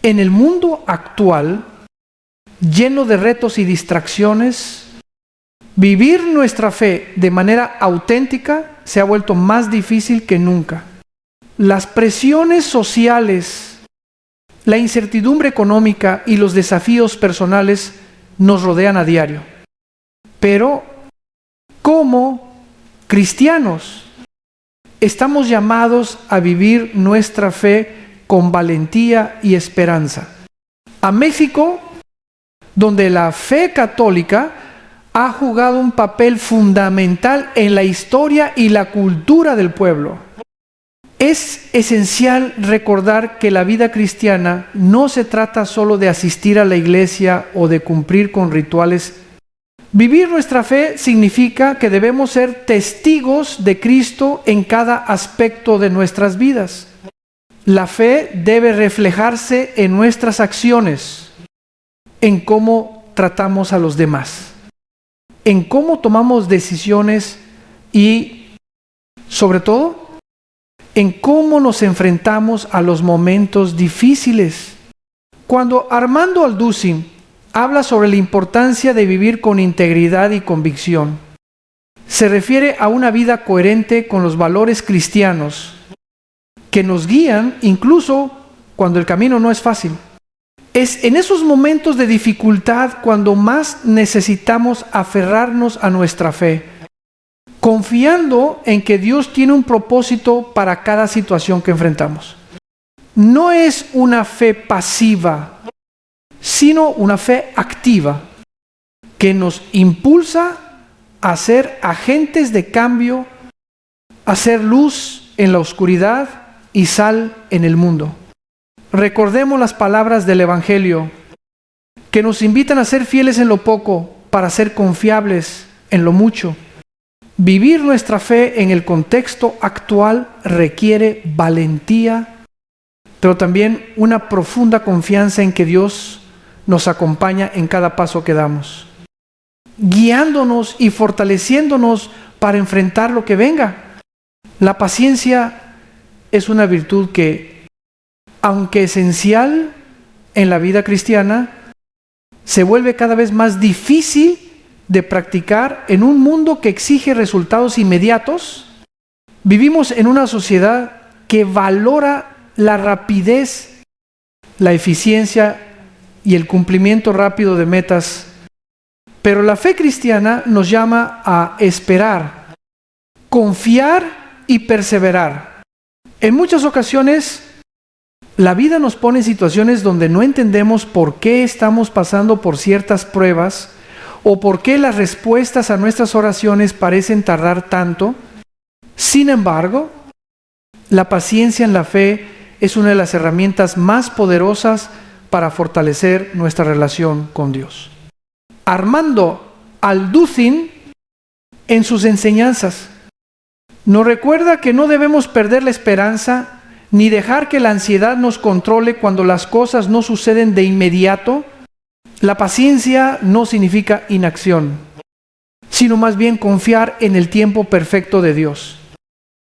En el mundo actual, lleno de retos y distracciones, vivir nuestra fe de manera auténtica se ha vuelto más difícil que nunca. Las presiones sociales, la incertidumbre económica y los desafíos personales nos rodean a diario. Pero, como cristianos, estamos llamados a vivir nuestra fe con valentía y esperanza. A México, donde la fe católica ha jugado un papel fundamental en la historia y la cultura del pueblo, es esencial recordar que la vida cristiana no se trata solo de asistir a la iglesia o de cumplir con rituales. Vivir nuestra fe significa que debemos ser testigos de Cristo en cada aspecto de nuestras vidas. La fe debe reflejarse en nuestras acciones, en cómo tratamos a los demás, en cómo tomamos decisiones y, sobre todo, en cómo nos enfrentamos a los momentos difíciles. Cuando Armando Alducin habla sobre la importancia de vivir con integridad y convicción, se refiere a una vida coherente con los valores cristianos que nos guían incluso cuando el camino no es fácil. Es en esos momentos de dificultad cuando más necesitamos aferrarnos a nuestra fe, confiando en que Dios tiene un propósito para cada situación que enfrentamos. No es una fe pasiva, sino una fe activa que nos impulsa a ser agentes de cambio, a ser luz en la oscuridad y sal en el mundo. Recordemos las palabras del Evangelio que nos invitan a ser fieles en lo poco para ser confiables en lo mucho. Vivir nuestra fe en el contexto actual requiere valentía, pero también una profunda confianza en que Dios nos acompaña en cada paso que damos, guiándonos y fortaleciéndonos para enfrentar lo que venga. La paciencia es una virtud que, aunque esencial en la vida cristiana, se vuelve cada vez más difícil de practicar en un mundo que exige resultados inmediatos. Vivimos en una sociedad que valora la rapidez, la eficiencia y el cumplimiento rápido de metas. Pero la fe cristiana nos llama a esperar, confiar y perseverar. En muchas ocasiones, la vida nos pone en situaciones donde no entendemos por qué estamos pasando por ciertas pruebas o por qué las respuestas a nuestras oraciones parecen tardar tanto. Sin embargo, la paciencia en la fe es una de las herramientas más poderosas para fortalecer nuestra relación con Dios. Armando Alducin, en sus enseñanzas, nos recuerda que no debemos perder la esperanza ni dejar que la ansiedad nos controle cuando las cosas no suceden de inmediato. La paciencia no significa inacción, sino más bien confiar en el tiempo perfecto de Dios,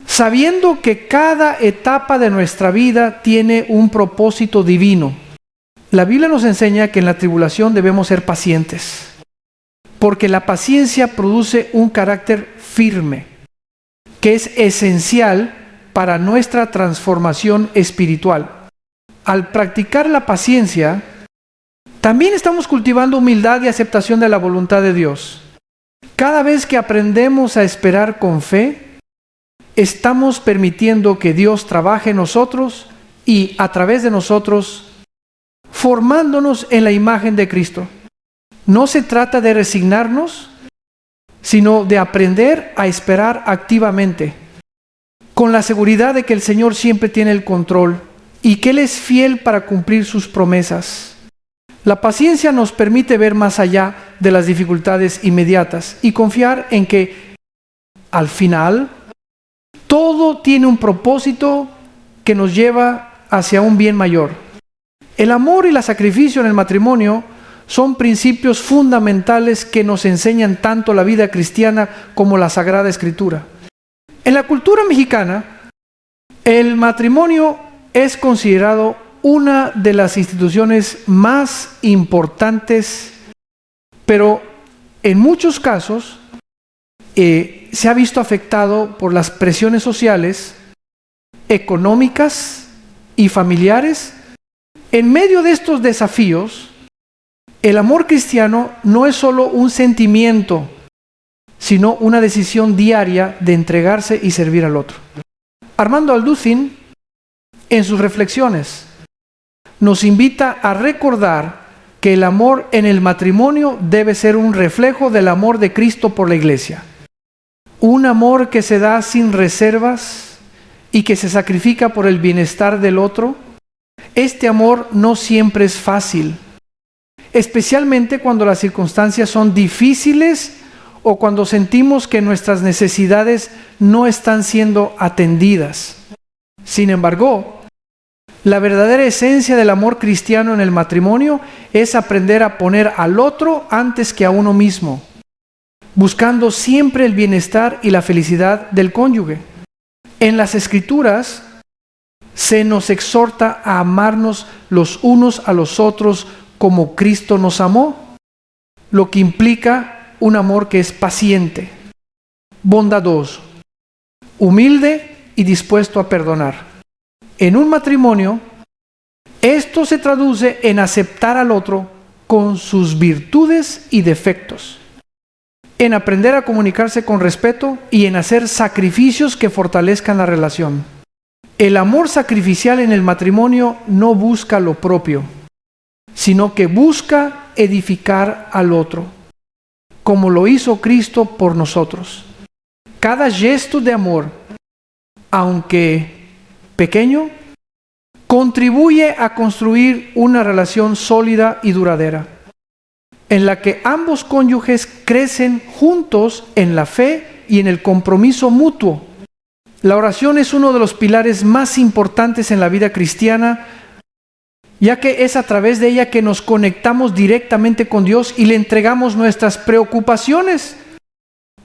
sabiendo que cada etapa de nuestra vida tiene un propósito divino. La Biblia nos enseña que en la tribulación debemos ser pacientes, porque la paciencia produce un carácter firme, que es esencial para nuestra transformación espiritual. Al practicar la paciencia, también estamos cultivando humildad y aceptación de la voluntad de Dios. Cada vez que aprendemos a esperar con fe, estamos permitiendo que Dios trabaje en nosotros y a través de nosotros, formándonos en la imagen de Cristo. No se trata de resignarnos, sino de aprender a esperar activamente, con la seguridad de que el Señor siempre tiene el control y que Él es fiel para cumplir sus promesas. La paciencia nos permite ver más allá de las dificultades inmediatas y confiar en que, al final, todo tiene un propósito que nos lleva hacia un bien mayor. El amor y el sacrificio en el matrimonio son principios fundamentales que nos enseñan tanto la vida cristiana como la Sagrada Escritura. En la cultura mexicana, el matrimonio es considerado una de las instituciones más importantes, pero en muchos casos se ha visto afectado por las presiones sociales, económicas y familiares. En medio de estos desafíos, el amor cristiano no es solo un sentimiento, sino una decisión diaria de entregarse y servir al otro. Armando Alducin, en sus reflexiones, nos invita a recordar que el amor en el matrimonio debe ser un reflejo del amor de Cristo por la Iglesia. Un amor que se da sin reservas y que se sacrifica por el bienestar del otro. Este amor no siempre es fácil, especialmente cuando las circunstancias son difíciles o cuando sentimos que nuestras necesidades no están siendo atendidas. Sin embargo, la verdadera esencia del amor cristiano en el matrimonio es aprender a poner al otro antes que a uno mismo, buscando siempre el bienestar y la felicidad del cónyuge. En las Escrituras se nos exhorta a amarnos los unos a los otros como Cristo nos amó, lo que implica un amor que es paciente, bondadoso, humilde y dispuesto a perdonar. En un matrimonio, esto se traduce en aceptar al otro con sus virtudes y defectos, en aprender a comunicarse con respeto y en hacer sacrificios que fortalezcan la relación. El amor sacrificial en el matrimonio no busca lo propio, sino que busca edificar al otro, como lo hizo Cristo por nosotros. Cada gesto de amor, aunque pequeño, contribuye a construir una relación sólida y duradera, en la que ambos cónyuges crecen juntos en la fe y en el compromiso mutuo. La oración es uno de los pilares más importantes en la vida cristiana, ya que es a través de ella que nos conectamos directamente con Dios y le entregamos nuestras preocupaciones,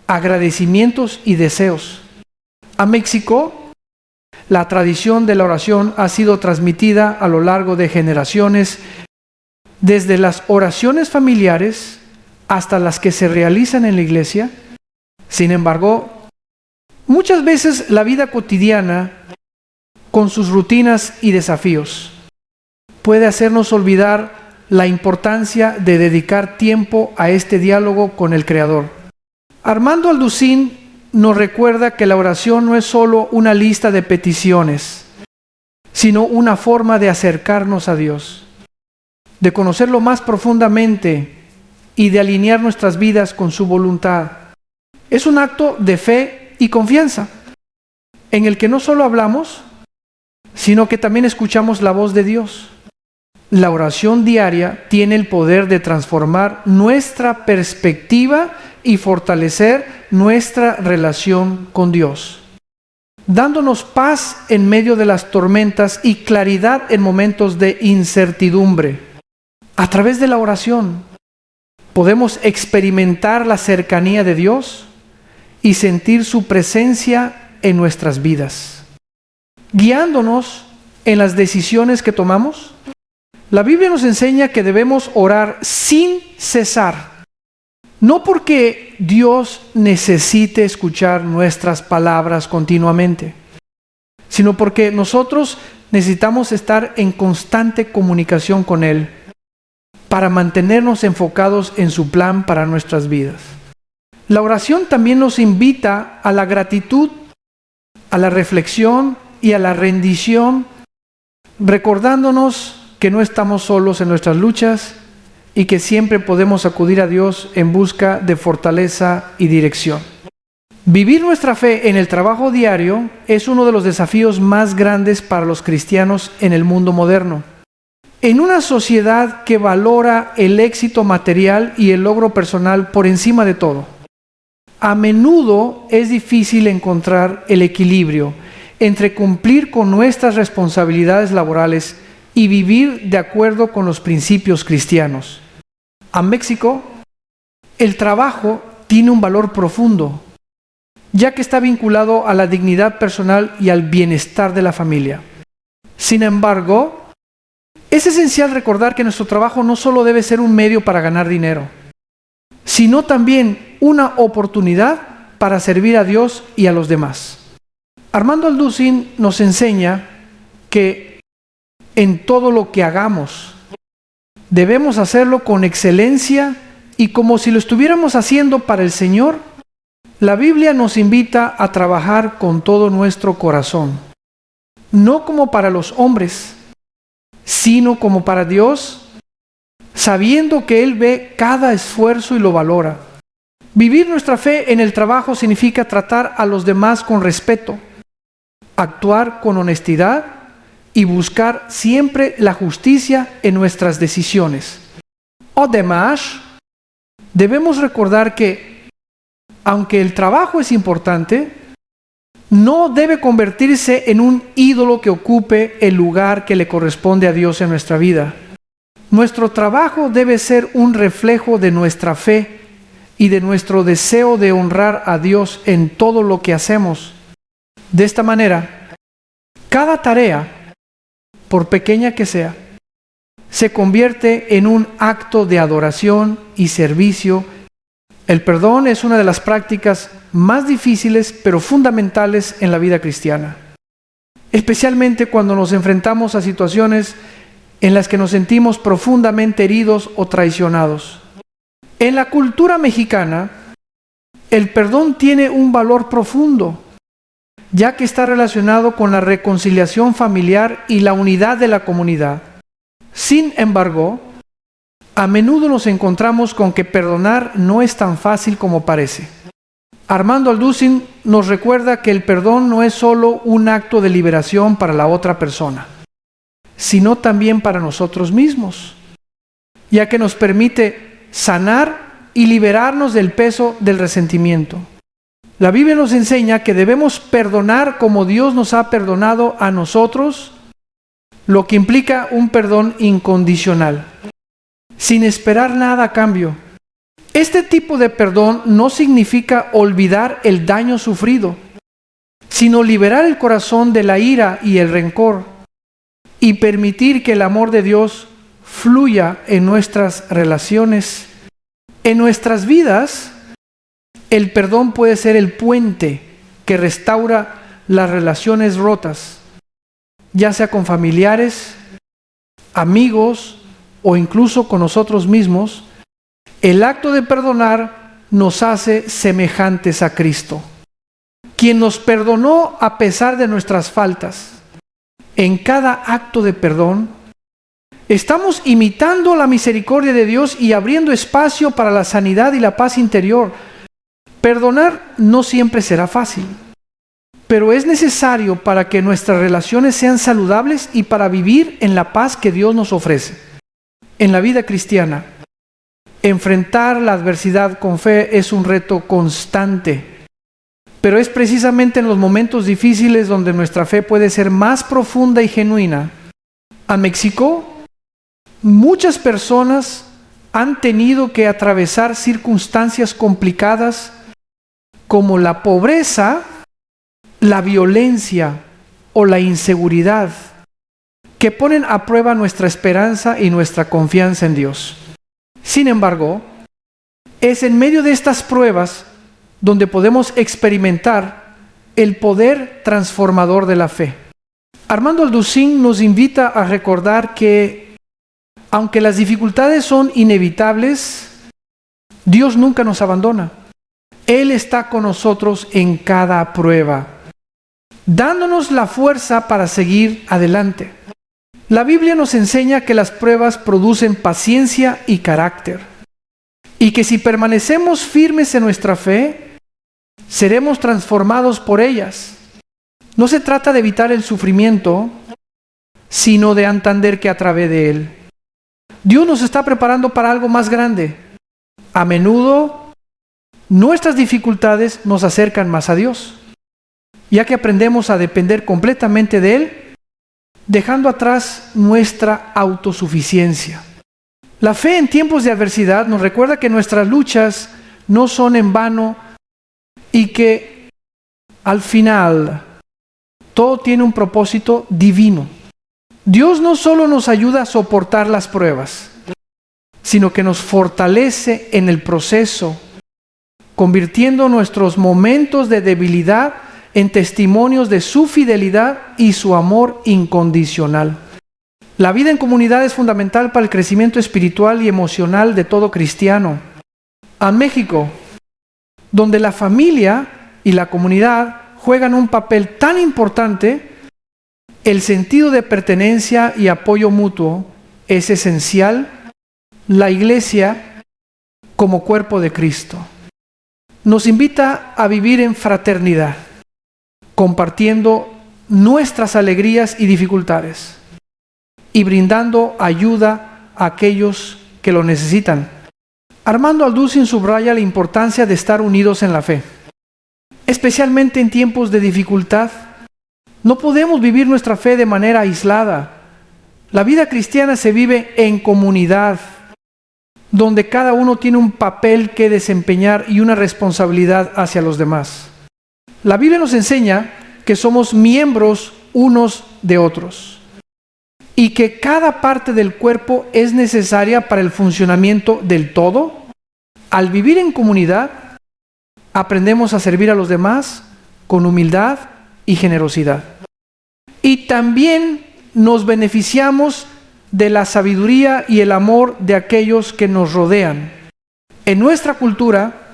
agradecimientos y deseos. A México, la tradición de la oración ha sido transmitida a lo largo de generaciones, desde las oraciones familiares hasta las que se realizan en la iglesia. Sin embargo, muchas veces la vida cotidiana, con sus rutinas y desafíos, puede hacernos olvidar la importancia de dedicar tiempo a este diálogo con el Creador. Armando Alducin nos recuerda que la oración no es solo una lista de peticiones, sino una forma de acercarnos a Dios, de conocerlo más profundamente y de alinear nuestras vidas con su voluntad. Es un acto de fe y confianza, en el que no solo hablamos, sino que también escuchamos la voz de Dios. La oración diaria tiene el poder de transformar nuestra perspectiva y fortalecer nuestra relación con Dios, dándonos paz en medio de las tormentas y claridad en momentos de incertidumbre. A través de la oración podemos experimentar la cercanía de Dios y sentir su presencia en nuestras vidas, guiándonos en las decisiones que tomamos. La Biblia nos enseña que debemos orar sin cesar, no porque Dios necesite escuchar nuestras palabras continuamente, sino porque nosotros necesitamos estar en constante comunicación con Él para mantenernos enfocados en su plan para nuestras vidas. La oración también nos invita a la gratitud, a la reflexión y a la rendición, recordándonos que no estamos solos en nuestras luchas y que siempre podemos acudir a Dios en busca de fortaleza y dirección. Vivir nuestra fe en el trabajo diario es uno de los desafíos más grandes para los cristianos en el mundo moderno. En una sociedad que valora el éxito material y el logro personal por encima de todo, a menudo es difícil encontrar el equilibrio entre cumplir con nuestras responsabilidades laborales y vivir de acuerdo con los principios cristianos. A México, el trabajo tiene un valor profundo, ya que está vinculado a la dignidad personal y al bienestar de la familia. Sin embargo, Es esencial recordar que nuestro trabajo no solo debe ser un medio para ganar dinero, sino también una oportunidad para servir a Dios y a los demás. Armando Alducin nos enseña que en todo lo que hagamos debemos hacerlo con excelencia y como si lo estuviéramos haciendo para el Señor. La Biblia nos invita a trabajar con todo nuestro corazón, no como para los hombres, sino como para Dios, sabiendo que Él ve cada esfuerzo y lo valora. Vivir nuestra fe en el trabajo significa tratar a los demás con respeto, actuar con honestidad y buscar siempre la justicia en nuestras decisiones. Además, debemos recordar que, aunque el trabajo es importante, no debe convertirse en un ídolo que ocupe el lugar que le corresponde a Dios en nuestra vida. Nuestro trabajo debe ser un reflejo de nuestra fe y de nuestro deseo de honrar a Dios en todo lo que hacemos. De esta manera, cada tarea, por pequeña que sea, se convierte en un acto de adoración y servicio. El perdón es una de las prácticas más difíciles pero fundamentales en la vida cristiana, especialmente cuando nos enfrentamos a situaciones en las que nos sentimos profundamente heridos o traicionados. En la cultura mexicana, el perdón tiene un valor profundo, ya que está relacionado con la reconciliación familiar y la unidad de la comunidad. Sin embargo, a menudo nos encontramos con que perdonar no es tan fácil como parece. Armando Alducin nos recuerda que el perdón no es solo un acto de liberación para la otra persona, sino también para nosotros mismos, ya que nos permite sanar y liberarnos del peso del resentimiento. La Biblia nos enseña que debemos perdonar como Dios nos ha perdonado a nosotros, lo que implica un perdón incondicional, sin esperar nada a cambio. Este tipo de perdón no significa olvidar el daño sufrido, sino liberar el corazón de la ira y el rencor y permitir que el amor de Dios fluya en nuestras relaciones. En nuestras vidas, el perdón puede ser el puente que restaura las relaciones rotas, ya sea con familiares, amigos o incluso con nosotros mismos. El acto de perdonar nos hace semejantes a Cristo, quien nos perdonó a pesar de nuestras faltas. En cada acto de perdón, estamos imitando la misericordia de Dios y abriendo espacio para la sanidad y la paz interior. Perdonar no siempre será fácil, pero es necesario para que nuestras relaciones sean saludables y para vivir en la paz que Dios nos ofrece. En la vida cristiana, enfrentar la adversidad con fe es un reto constante, pero es precisamente en los momentos difíciles donde nuestra fe puede ser más profunda y genuina. A México, muchas personas han tenido que atravesar circunstancias complicadas como la pobreza, la violencia o la inseguridad, que ponen a prueba nuestra esperanza y nuestra confianza en Dios. Sin embargo, es en medio de estas pruebas donde podemos experimentar el poder transformador de la fe. Armando Alducin nos invita a recordar que, aunque las dificultades son inevitables, Dios nunca nos abandona. Él está con nosotros en cada prueba, dándonos la fuerza para seguir adelante. La Biblia nos enseña que las pruebas producen paciencia y carácter, y que si permanecemos firmes en nuestra fe, seremos transformados por ellas. No se trata de evitar el sufrimiento, sino de entender que a través de él, Dios nos está preparando para algo más grande. A menudo, nuestras dificultades nos acercan más a Dios, ya que aprendemos a depender completamente de Él, dejando atrás nuestra autosuficiencia. La fe en tiempos de adversidad nos recuerda que nuestras luchas no son en vano y que al final todo tiene un propósito divino. Dios no solo nos ayuda a soportar las pruebas, sino que nos fortalece en el proceso, convirtiendo nuestros momentos de debilidad en testimonios de su fidelidad y su amor incondicional. La vida en comunidad es fundamental para el crecimiento espiritual y emocional de todo cristiano. En México, donde la familia y la comunidad juegan un papel tan importante, el sentido de pertenencia y apoyo mutuo es esencial. La Iglesia, como cuerpo de Cristo, nos invita a vivir en fraternidad, compartiendo nuestras alegrías y dificultades y brindando ayuda a aquellos que lo necesitan. Armando Alducin subraya la importancia de estar unidos en la fe, especialmente en tiempos de dificultad. No podemos vivir nuestra fe de manera aislada. La vida cristiana se vive en comunidad, donde cada uno tiene un papel que desempeñar y una responsabilidad hacia los demás. La Biblia nos enseña que somos miembros unos de otros y que cada parte del cuerpo es necesaria para el funcionamiento del todo. Al vivir en comunidad, aprendemos a servir a los demás con humildad y generosidad. Y también nos beneficiamos de la sabiduría y el amor de aquellos que nos rodean. En nuestra cultura,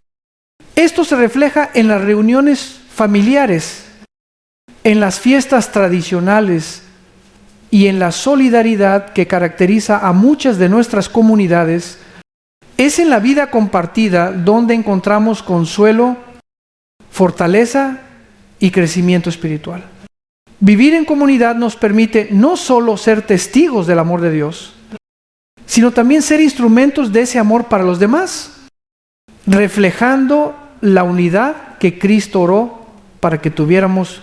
esto se refleja en las reuniones familiares, en las fiestas tradicionales y en la solidaridad que caracteriza a muchas de nuestras comunidades. Es en la vida compartida donde encontramos consuelo, fortaleza y crecimiento espiritual. Vivir en comunidad nos permite no solo ser testigos del amor de Dios, sino también ser instrumentos de ese amor para los demás, reflejando la unidad que Cristo oró para que tuviéramos.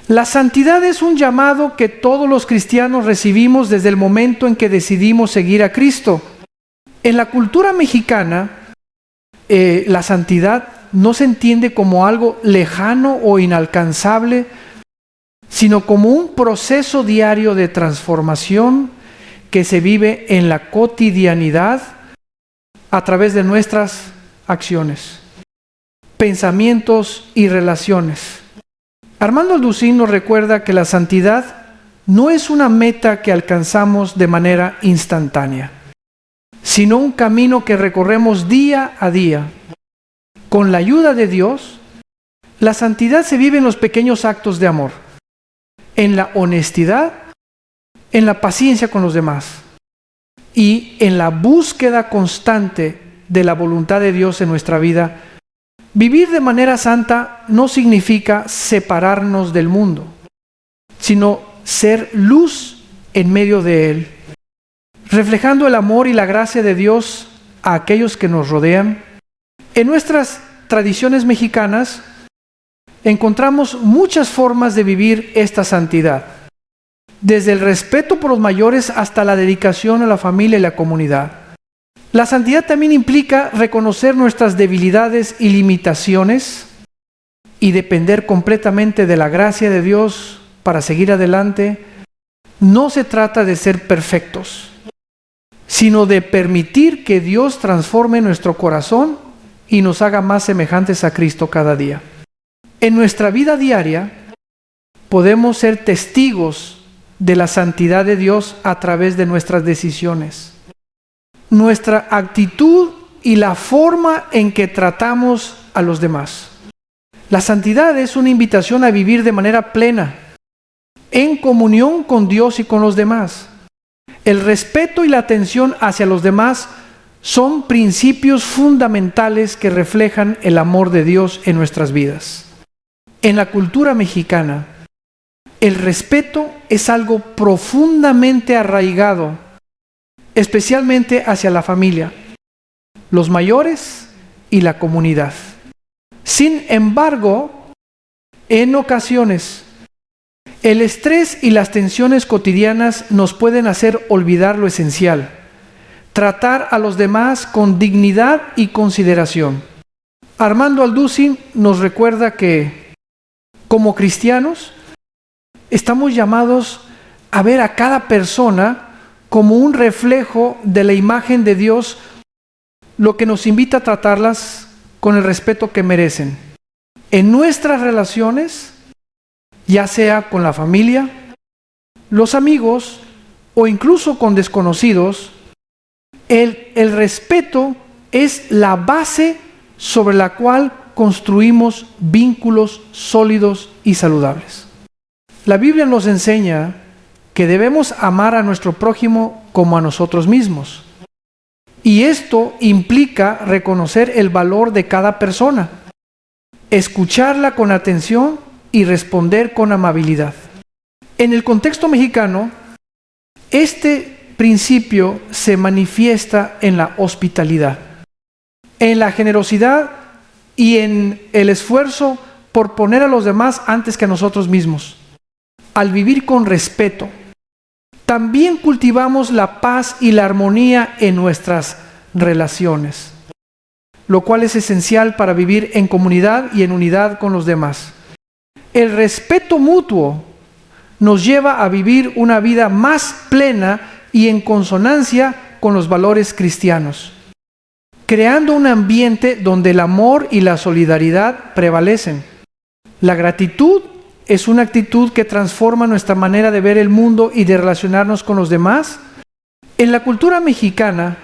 La santidad es un llamado que todos los cristianos recibimos desde el momento en que decidimos seguir a Cristo. En la cultura mexicana, la santidad no se entiende como algo lejano o inalcanzable, sino como un proceso diario de transformación que se vive en la cotidianidad a través de nuestras acciones, pensamientos y relaciones. Armando Alducin nos recuerda que la santidad no es una meta que alcanzamos de manera instantánea, sino un camino que recorremos día a día. Con la ayuda de Dios, la santidad se vive en los pequeños actos de amor, en la honestidad, en la paciencia con los demás y en la búsqueda constante de la voluntad de Dios en nuestra vida. Vivir de manera santa no significa separarnos del mundo, sino ser luz en medio de él, reflejando el amor y la gracia de Dios a aquellos que nos rodean. En nuestras tradiciones mexicanas encontramos muchas formas de vivir esta santidad, desde el respeto por los mayores hasta la dedicación a la familia y la comunidad. La santidad también implica reconocer nuestras debilidades y limitaciones y depender completamente de la gracia de Dios para seguir adelante. No se trata de ser perfectos, sino de permitir que Dios transforme nuestro corazón y nos haga más semejantes a Cristo cada día. En nuestra vida diaria podemos ser testigos de la santidad de Dios a través de nuestras decisiones, nuestra actitud y la forma en que tratamos a los demás. La santidad es una invitación a vivir de manera plena, en comunión con Dios y con los demás. El respeto y la atención hacia los demás son principios fundamentales que reflejan el amor de Dios en nuestras vidas. En la cultura mexicana, el respeto es algo profundamente arraigado, especialmente hacia la familia, los mayores y la comunidad. Sin embargo, en ocasiones, el estrés y las tensiones cotidianas nos pueden hacer olvidar lo esencial: tratar a los demás con dignidad y consideración. Armando Alducin nos recuerda que, como cristianos, estamos llamados a ver a cada persona como un reflejo de la imagen de Dios, lo que nos invita a tratarlas con el respeto que merecen. En nuestras relaciones, ya sea con la familia, los amigos o incluso con desconocidos, el respeto es la base sobre la cual construimos vínculos sólidos y saludables. La Biblia nos enseña que debemos amar a nuestro prójimo como a nosotros mismos. Y esto implica reconocer el valor de cada persona, escucharla con atención y responder con amabilidad. En el contexto mexicano, este principio se manifiesta en la hospitalidad, en la generosidad y en el esfuerzo por poner a los demás antes que a nosotros mismos. Al vivir con respeto, también cultivamos la paz y la armonía en nuestras relaciones, lo cual es esencial para vivir en comunidad y en unidad con los demás. El respeto mutuo nos lleva a vivir una vida más plena y en consonancia con los valores cristianos, creando un ambiente donde el amor y la solidaridad prevalecen. La gratitud es una actitud que transforma nuestra manera de ver el mundo y de relacionarnos con los demás. En la cultura mexicana,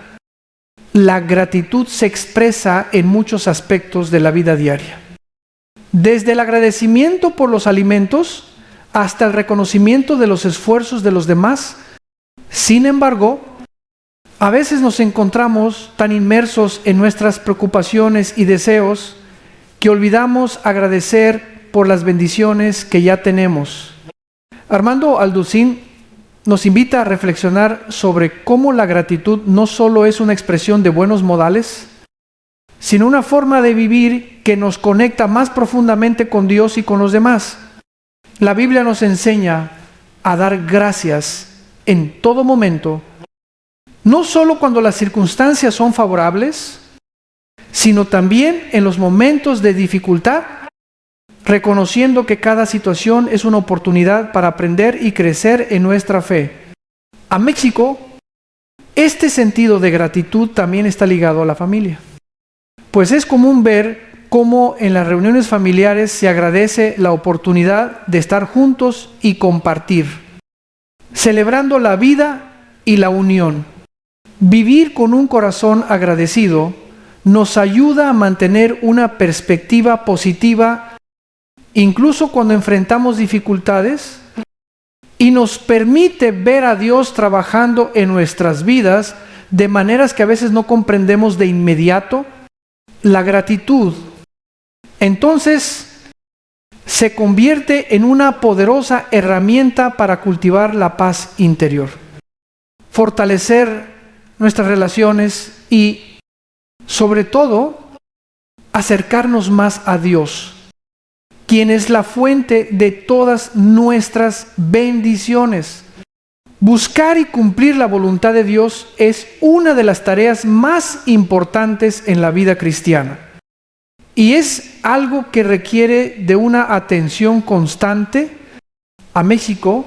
la gratitud se expresa en muchos aspectos de la vida diaria. Desde el agradecimiento por los alimentos hasta el reconocimiento de los esfuerzos de los demás. Sin embargo, a veces nos encontramos tan inmersos en nuestras preocupaciones y deseos que olvidamos agradecer por las bendiciones que ya tenemos. Armando Alducín nos invita a reflexionar sobre cómo la gratitud no solo es una expresión de buenos modales, sino una forma de vivir que nos conecta más profundamente con Dios y con los demás. La Biblia nos enseña a dar gracias en todo momento, no solo cuando las circunstancias son favorables, sino también en los momentos de dificultad, reconociendo que cada situación es una oportunidad para aprender y crecer en nuestra fe. A México, este sentido de gratitud también está ligado a la familia, pues es común ver cómo en las reuniones familiares se agradece la oportunidad de estar juntos y compartir, celebrando la vida y la unión. Vivir con un corazón agradecido nos ayuda a mantener una perspectiva positiva incluso cuando enfrentamos dificultades, y nos permite ver a Dios trabajando en nuestras vidas de maneras que a veces no comprendemos de inmediato. La gratitud, entonces, se convierte en una poderosa herramienta para cultivar la paz interior, fortalecer nuestras relaciones y, sobre todo, acercarnos más a Dios, quien es la fuente de todas nuestras bendiciones. Buscar y cumplir la voluntad de Dios es una de las tareas más importantes en la vida cristiana. Y es algo que requiere de una atención constante. A México,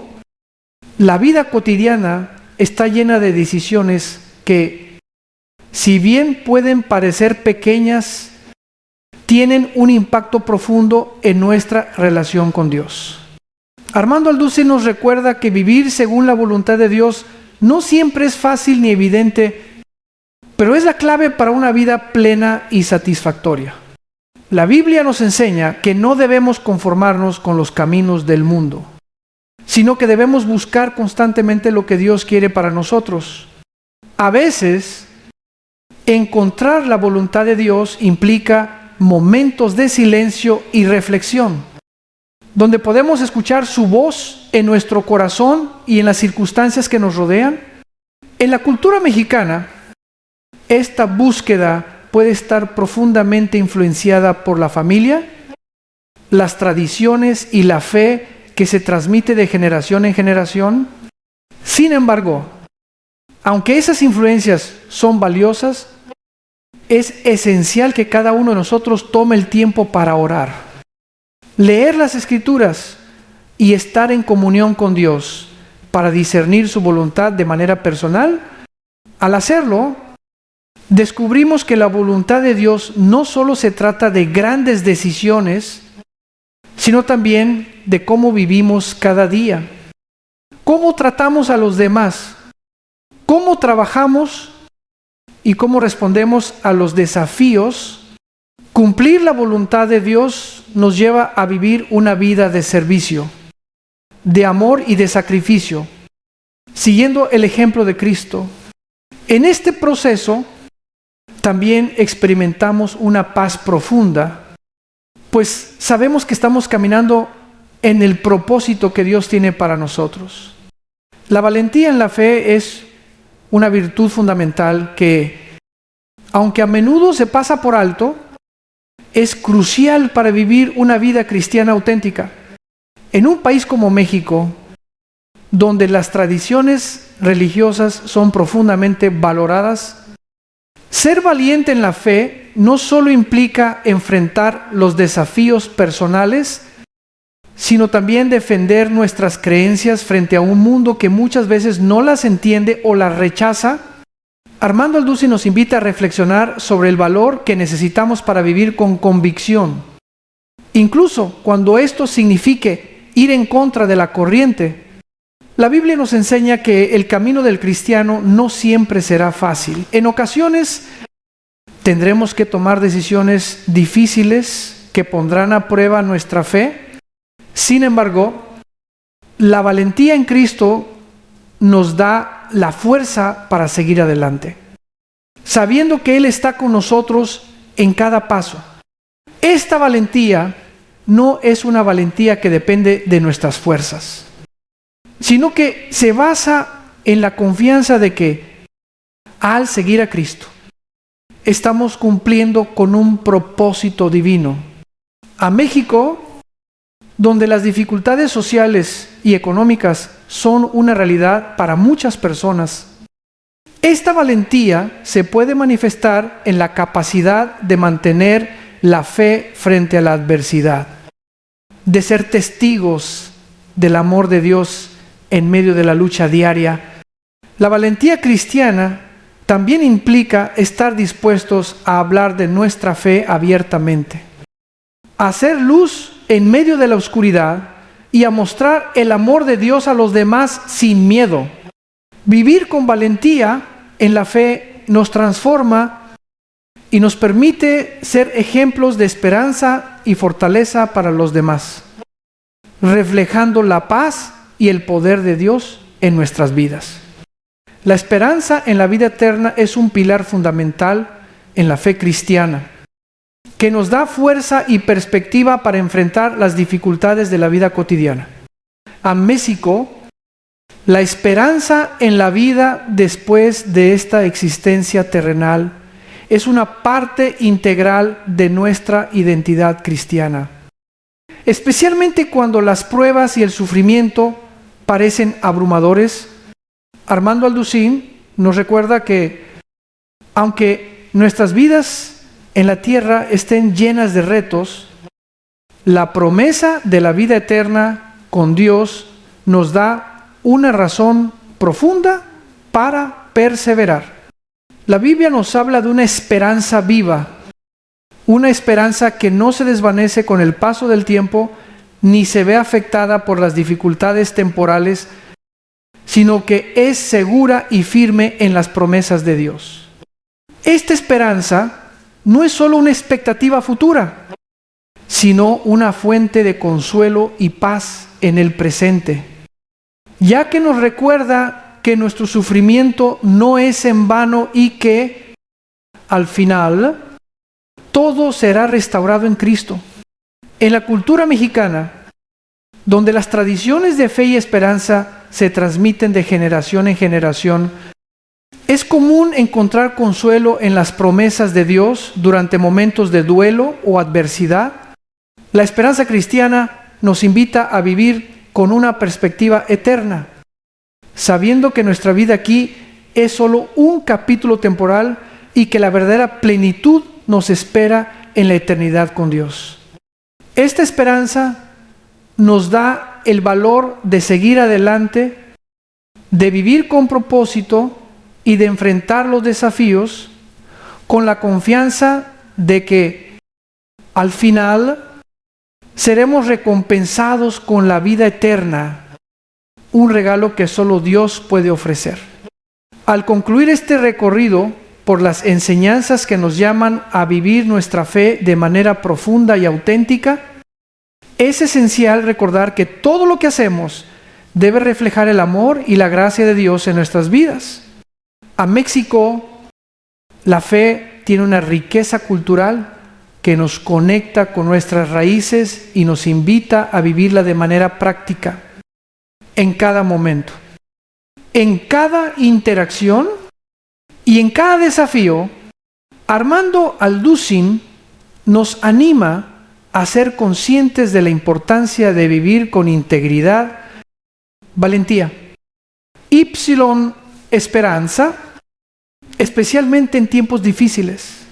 la vida cotidiana está llena de decisiones que, si bien pueden parecer pequeñas, tienen un impacto profundo en nuestra relación con Dios. Armando Alducín nos recuerda que vivir según la voluntad de Dios no siempre es fácil ni evidente, pero es la clave para una vida plena y satisfactoria. La Biblia nos enseña que no debemos conformarnos con los caminos del mundo, sino que debemos buscar constantemente lo que Dios quiere para nosotros. A veces, encontrar la voluntad de Dios implica momentos de silencio y reflexión, donde podemos escuchar su voz en nuestro corazón y en las circunstancias que nos rodean. En la cultura mexicana, esta búsqueda puede estar profundamente influenciada por la familia, las tradiciones y la fe que se transmite de generación en generación. Sin embargo, aunque esas influencias son valiosas, es esencial que cada uno de nosotros tome el tiempo para orar, leer las Escrituras y estar en comunión con Dios para discernir su voluntad de manera personal, al hacerlo, descubrimos que la voluntad de Dios no solo se trata de grandes decisiones, sino también de cómo vivimos cada día, cómo tratamos a los demás, cómo trabajamos y cómo respondemos a los desafíos. Cumplir la voluntad de Dios nos lleva a vivir una vida de servicio, de amor y de sacrificio, siguiendo el ejemplo de Cristo. En este proceso también experimentamos una paz profunda, pues sabemos que estamos caminando en el propósito que Dios tiene para nosotros. La valentía en la fe es una virtud fundamental que, aunque a menudo se pasa por alto, es crucial para vivir una vida cristiana auténtica. En un país como México, donde las tradiciones religiosas son profundamente valoradas, ser valiente en la fe no solo implica enfrentar los desafíos personales, sino también defender nuestras creencias frente a un mundo que muchas veces no las entiende o las rechaza. Armando Alducin nos invita a reflexionar sobre el valor que necesitamos para vivir con convicción, incluso cuando esto signifique ir en contra de la corriente. La Biblia nos enseña que el camino del cristiano no siempre será fácil. En ocasiones tendremos que tomar decisiones difíciles que pondrán a prueba nuestra fe. Sin embargo, la valentía en Cristo nos da la fuerza para seguir adelante, sabiendo que Él está con nosotros en cada paso. Esta valentía no es una valentía que depende de nuestras fuerzas, sino que se basa en la confianza de que al seguir a Cristo estamos cumpliendo con un propósito divino. A México, donde las dificultades sociales y económicas son una realidad para muchas personas, esta valentía se puede manifestar en la capacidad de mantener la fe frente a la adversidad, de ser testigos del amor de Dios en medio de la lucha diaria. La valentía cristiana también implica estar dispuestos a hablar de nuestra fe abiertamente, a hacer luz en medio de la oscuridad y a mostrar el amor de Dios a los demás sin miedo. Vivir con valentía en la fe nos transforma y nos permite ser ejemplos de esperanza y fortaleza para los demás, reflejando la paz y el poder de Dios en nuestras vidas. La esperanza en la vida eterna es un pilar fundamental en la fe cristiana, que nos da fuerza y perspectiva para enfrentar las dificultades de la vida cotidiana. A México, la esperanza en la vida después de esta existencia terrenal es una parte integral de nuestra identidad cristiana, especialmente cuando las pruebas y el sufrimiento parecen abrumadores. Armando Alducin nos recuerda que, aunque nuestras vidas en la tierra estén llenas de retos, la promesa de la vida eterna con Dios nos da una razón profunda para perseverar. La Biblia nos habla de una esperanza viva, una esperanza que no se desvanece con el paso del tiempo ni se ve afectada por las dificultades temporales, sino que es segura y firme en las promesas de Dios. Esta esperanza no es solo una expectativa futura, sino una fuente de consuelo y paz en el presente, ya que nos recuerda que nuestro sufrimiento no es en vano y que, al final, todo será restaurado en Cristo. En la cultura mexicana, donde las tradiciones de fe y esperanza se transmiten de generación en generación, es común encontrar consuelo en las promesas de Dios durante momentos de duelo o adversidad. La esperanza cristiana nos invita a vivir con una perspectiva eterna, sabiendo que nuestra vida aquí es solo un capítulo temporal y que la verdadera plenitud nos espera en la eternidad con Dios. Esta esperanza nos da el valor de seguir adelante de vivir con propósito y de enfrentar los desafíos con la confianza de que al final seremos recompensados con la vida eterna, un regalo que solo Dios puede ofrecer. Al concluir este recorrido por las enseñanzas que nos llaman a vivir nuestra fe de manera profunda y auténtica, es esencial recordar que todo lo que hacemos debe reflejar el amor y la gracia de Dios en nuestras vidas. A México, la fe tiene una riqueza cultural que nos conecta con nuestras raíces y nos invita a vivirla de manera práctica, en cada momento, en cada interacción y en cada desafío. Armando Alducin nos anima a ser conscientes de la importancia de vivir con integridad, valentía, esperanza, especialmente en tiempos difíciles,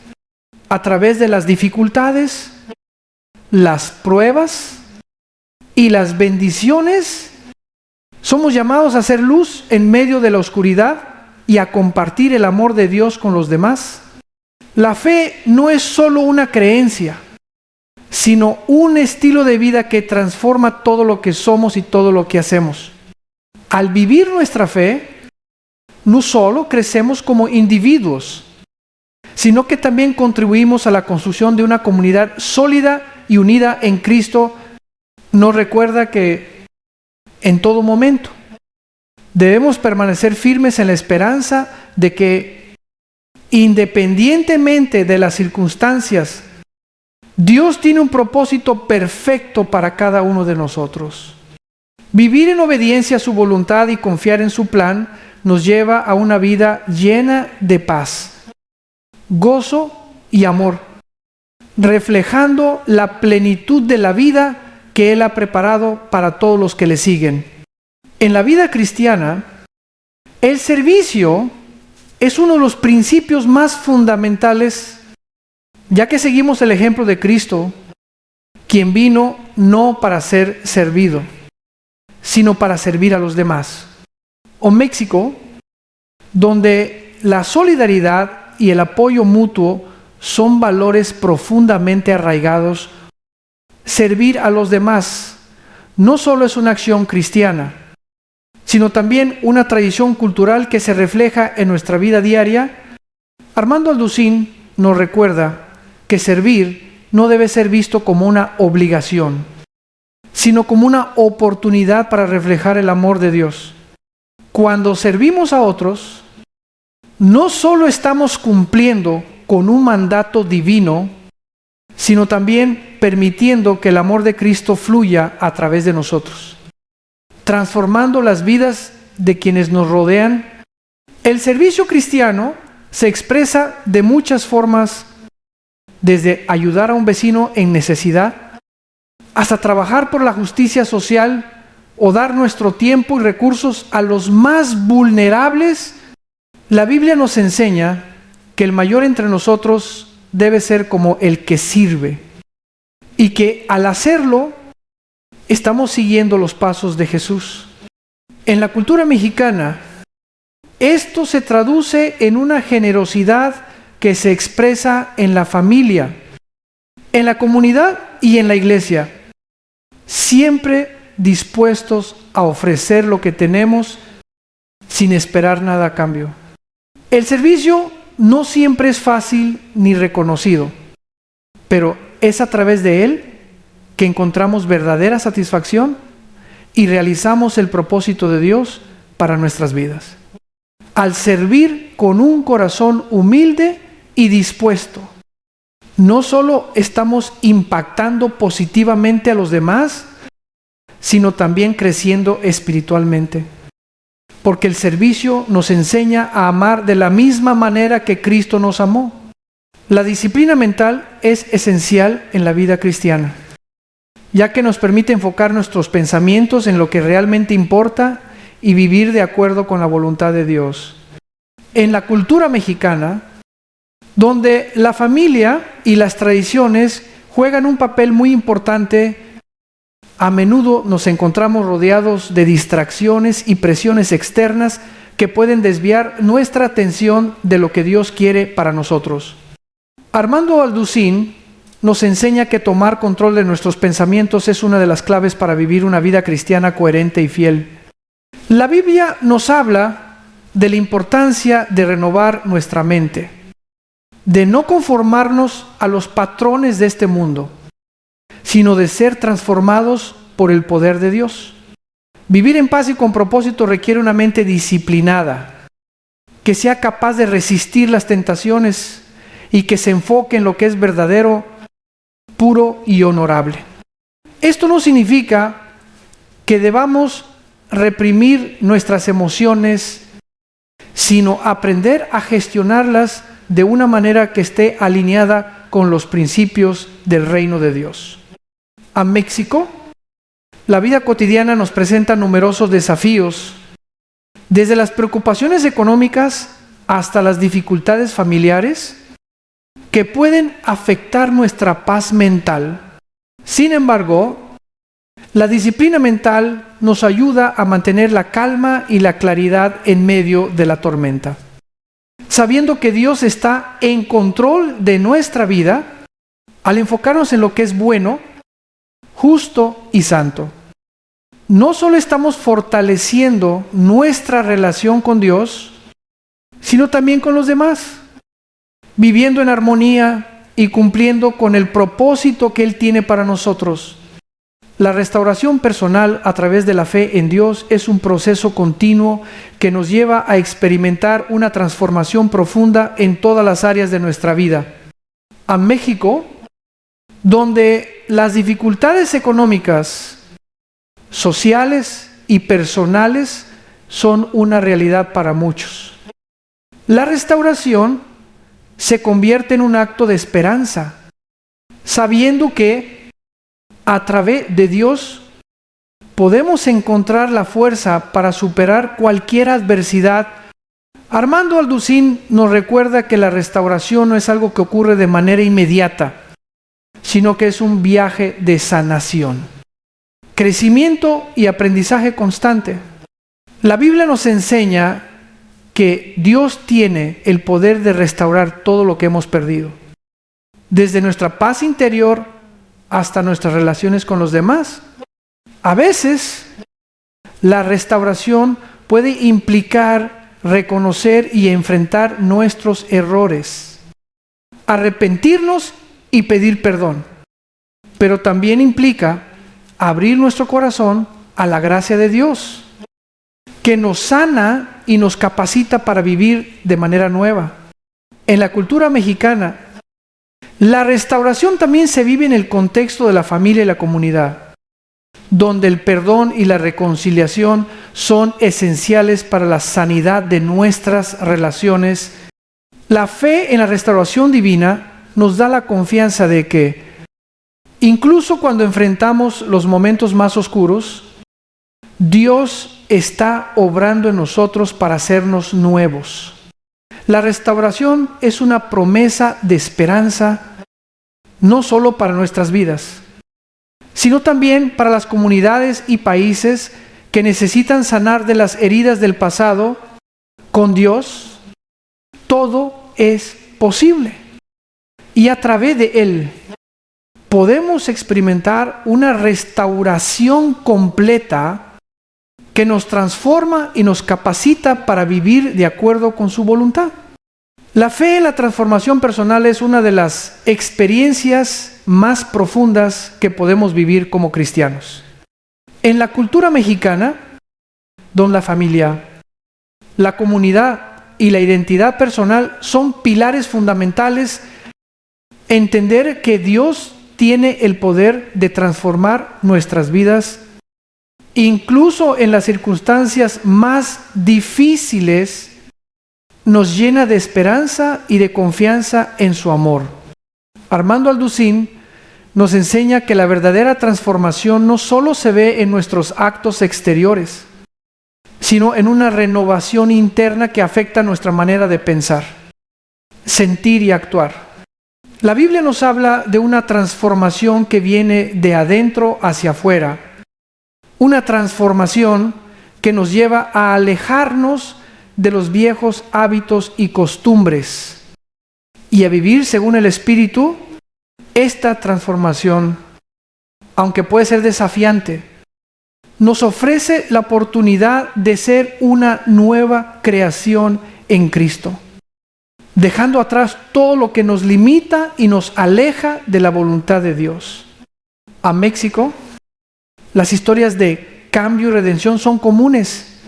a través de las dificultades, las pruebas y las bendiciones. Somos llamados a hacer luz en medio de la oscuridad y a compartir el amor de Dios con los demás. La fe no es solo una creencia, sino un estilo de vida que transforma todo lo que somos y todo lo que hacemos. Al vivir nuestra fe, no solo crecemos como individuos, sino que también contribuimos a la construcción de una comunidad sólida y unida en Cristo. Nos recuerda que en todo momento debemos permanecer firmes en la esperanza de que, independientemente de las circunstancias, Dios tiene un propósito perfecto para cada uno de nosotros. Vivir en obediencia a su voluntad y confiar en su plan nos lleva a una vida llena de paz, gozo y amor, reflejando la plenitud de la vida que Él ha preparado para todos los que le siguen. En la vida cristiana, el servicio es uno de los principios más fundamentales, ya que seguimos el ejemplo de Cristo, quien vino no para ser servido, sino para servir a los demás. O México, donde la solidaridad y el apoyo mutuo son valores profundamente arraigados, servir a los demás no solo es una acción cristiana, sino también una tradición cultural que se refleja en nuestra vida diaria. Armando Alducin nos recuerda que servir no debe ser visto como una obligación, sino como una oportunidad para reflejar el amor de Dios. Cuando servimos a otros, no solo estamos cumpliendo con un mandato divino, sino también permitiendo que el amor de Cristo fluya a través de nosotros, transformando las vidas de quienes nos rodean. El servicio cristiano se expresa de muchas formas, desde ayudar a un vecino en necesidad, hasta trabajar por la justicia social o dar nuestro tiempo y recursos a los más vulnerables. La Biblia nos enseña que el mayor entre nosotros debe ser como el que sirve, y que al hacerlo estamos siguiendo los pasos de Jesús. En la cultura mexicana, esto se traduce en una generosidad que se expresa en la familia, en la comunidad y en la iglesia, siempre dispuestos a ofrecer lo que tenemos sin esperar nada a cambio. El servicio no siempre es fácil ni reconocido, pero es a través de él que encontramos verdadera satisfacción y realizamos el propósito de Dios para nuestras vidas. Al servir con un corazón humilde y dispuesto, no solo estamos impactando positivamente a los demás, sino también creciendo espiritualmente. Porque el servicio nos enseña a amar de la misma manera que Cristo nos amó. La disciplina mental es esencial en la vida cristiana, ya que nos permite enfocar nuestros pensamientos en lo que realmente importa y vivir de acuerdo con la voluntad de Dios. En la cultura mexicana, donde la familia y las tradiciones juegan un papel muy importante, a menudo nos encontramos rodeados de distracciones y presiones externas que pueden desviar nuestra atención de lo que Dios quiere para nosotros. Armando Alducin nos enseña que tomar control de nuestros pensamientos es una de las claves para vivir una vida cristiana coherente y fiel. La Biblia nos habla de la importancia de renovar nuestra mente, de no conformarnos a los patrones de este mundo, sino de ser transformados por el poder de Dios. Vivir en paz y con propósito requiere una mente disciplinada, que sea capaz de resistir las tentaciones y que se enfoque en lo que es verdadero, puro y honorable. Esto no significa que debamos reprimir nuestras emociones, sino aprender a gestionarlas de una manera que esté alineada con los principios del reino de Dios. A México, la vida cotidiana nos presenta numerosos desafíos, desde las preocupaciones económicas hasta las dificultades familiares, que pueden afectar nuestra paz mental. Sin embargo, la disciplina mental nos ayuda a mantener la calma y la claridad en medio de la tormenta. Sabiendo que Dios está en control de nuestra vida, al enfocarnos en lo que es bueno, justo y santo, no solo estamos fortaleciendo nuestra relación con Dios, sino también con los demás, viviendo en armonía y cumpliendo con el propósito que Él tiene para nosotros. La restauración personal a través de la fe en Dios es un proceso continuo que nos lleva a experimentar una transformación profunda en todas las áreas de nuestra vida. A México, donde las dificultades económicas, sociales y personales son una realidad para muchos. La restauración se convierte en un acto de esperanza, sabiendo que a través de Dios podemos encontrar la fuerza para superar cualquier adversidad. Armando Alducin nos recuerda que la restauración no es algo que ocurre de manera inmediata, sino que es un viaje de sanación, crecimiento y aprendizaje constante. La Biblia nos enseña que Dios tiene el poder de restaurar todo lo que hemos perdido, desde nuestra paz interior hasta nuestras relaciones con los demás. A veces, la restauración puede implicar reconocer y enfrentar nuestros errores, arrepentirnos y pedir perdón, pero también implica abrir nuestro corazón a la gracia de Dios, que nos sana y nos capacita para vivir de manera nueva. En la cultura mexicana, la restauración también se vive en el contexto de la familia y la comunidad, donde el perdón y la reconciliación son esenciales para la sanidad de nuestras relaciones. La fe en la restauración divina nos da la confianza de que, incluso cuando enfrentamos los momentos más oscuros, Dios está obrando en nosotros para hacernos nuevos. La restauración es una promesa de esperanza, no solo para nuestras vidas, sino también para las comunidades y países que necesitan sanar de las heridas del pasado. Con Dios, todo es posible. Y a través de Él, podemos experimentar una restauración completa que nos transforma y nos capacita para vivir de acuerdo con su voluntad. La fe en la transformación personal es una de las experiencias más profundas que podemos vivir como cristianos. En la cultura mexicana, donde la familia, la comunidad y la identidad personal son pilares fundamentales, entender que Dios tiene el poder de transformar nuestras vidas, incluso en las circunstancias más difíciles, nos llena de esperanza y de confianza en su amor. Armando Alducin nos enseña que la verdadera transformación no solo se ve en nuestros actos exteriores, sino en una renovación interna que afecta nuestra manera de pensar, sentir y actuar. La Biblia nos habla de una transformación que viene de adentro hacia afuera, una transformación que nos lleva a alejarnos de los viejos hábitos y costumbres y a vivir según el Espíritu. Esta transformación, aunque puede ser desafiante, nos ofrece la oportunidad de ser una nueva creación en Cristo, dejando atrás todo lo que nos limita y nos aleja de la voluntad de Dios. A México, las historias de cambio y redención son comunes,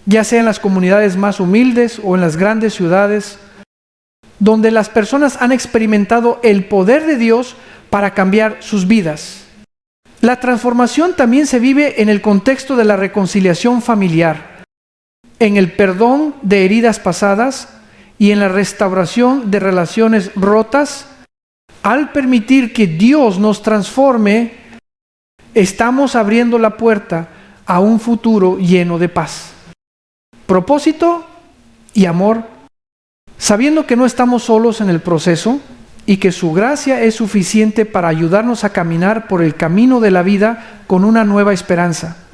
ya sea en las comunidades más humildes o en las grandes ciudades, donde las personas han experimentado el poder de Dios para cambiar sus vidas. La transformación también se vive en el contexto de la reconciliación familiar, en el perdón de heridas pasadas y en la restauración de relaciones rotas. Al permitir que Dios nos transforme, estamos abriendo la puerta a un futuro lleno de paz, propósito y amor, sabiendo que no estamos solos en el proceso y que su gracia es suficiente para ayudarnos a caminar por el camino de la vida con una nueva esperanza.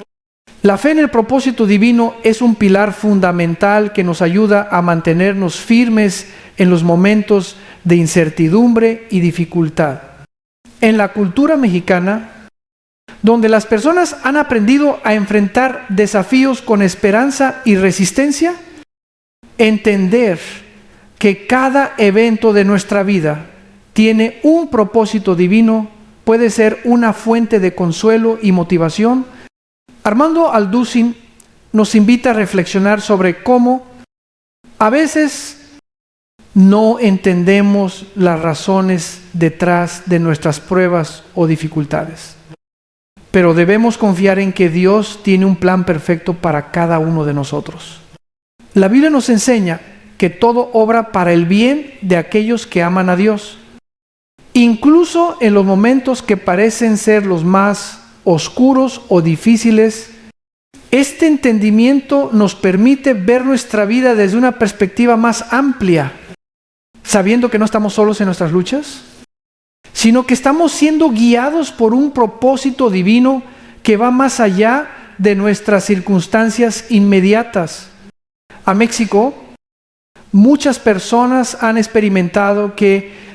La fe en el propósito divino es un pilar fundamental que nos ayuda a mantenernos firmes en los momentos de incertidumbre y dificultad. En la cultura mexicana, donde las personas han aprendido a enfrentar desafíos con esperanza y resistencia, entender que cada evento de nuestra vida tiene un propósito divino puede ser una fuente de consuelo y motivación. Armando Alducin nos invita a reflexionar sobre cómo a veces no entendemos las razones detrás de nuestras pruebas o dificultades, pero debemos confiar en que Dios tiene un plan perfecto para cada uno de nosotros. La Biblia nos enseña que todo obra para el bien de aquellos que aman a Dios, incluso en los momentos que parecen ser los más oscuros o difíciles. Este entendimiento nos permite ver nuestra vida desde una perspectiva más amplia, sabiendo que no estamos solos en nuestras luchas, sino que estamos siendo guiados por un propósito divino que va más allá de nuestras circunstancias inmediatas. A México, muchas personas han experimentado que,